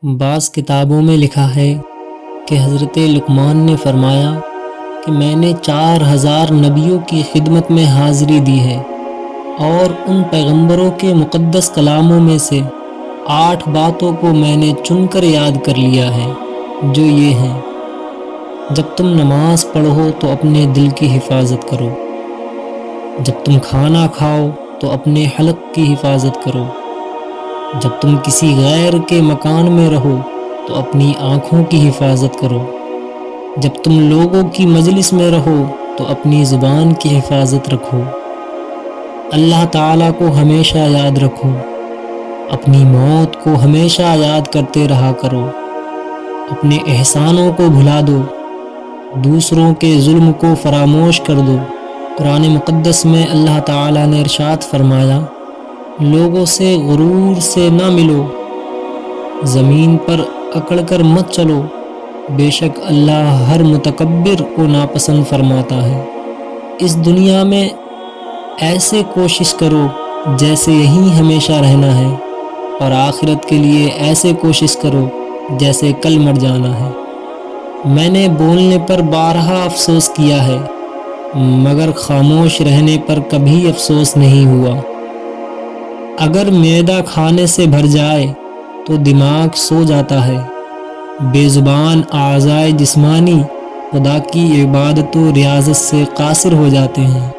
بعض کتابوں میں لکھا ہے کہ حضرت لقمان نے فرمایا کہ میں نے 4000 نبیوں کی خدمت میں حاضری دی ہے اور ان پیغمبروں کے مقدس کلاموں میں سے 8 باتوں کو میں نے چن کر یاد کر لیا ہے، جو یہ ہیں: جب تم نماز پڑھو تو اپنے دل کی حفاظت کرو، جب تم کھانا کھاؤ تو اپنے حلق کی حفاظت کرو، جب تم کسی غیر کے مکان میں رہو تو اپنی آنکھوں کی حفاظت کرو، جب تم لوگوں کی مجلس میں رہو تو اپنی زبان کی حفاظت رکھو، اللہ تعالیٰ کو ہمیشہ یاد رکھو، اپنی موت کو ہمیشہ یاد کرتے رہا کرو، اپنے احسانوں کو بھلا دو، دوسروں کے ظلم کو فراموش کر دو۔ قرآن مقدس میں اللہ تعالیٰ نے ارشاد فرمایا: لوگوں سے غرور سے نہ ملو، زمین پر اکڑ کر مت چلو، بے شک اللہ ہر متکبر کو ناپسند فرماتا ہے۔ اس دنیا میں ایسے کوشش کرو جیسے یہیں ہمیشہ رہنا ہے، اور آخرت کے لیے ایسے کوشش کرو جیسے کل مر جانا ہے۔ میں نے بولنے پر بارہا افسوس کیا ہے، مگر خاموش رہنے پر کبھی افسوس نہیں ہوا۔ اگر معدہ کھانے سے بھر جائے تو دماغ سو جاتا ہے، بے زبان اعضائے جسمانی خدا کی عبادت و ریاضت سے قاصر ہو جاتے ہیں۔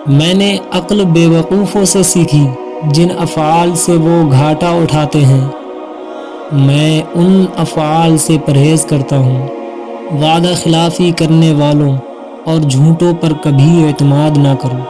میں نے عقل بے وقوفوں سے سیکھی جن افعال سے وہ گھاٹا اٹھاتے ہیں، میں ان افعال سے پرہیز کرتا ہوں۔ وعدہ خلافی کرنے والوں اور جھوٹوں پر کبھی اعتماد نہ کرو۔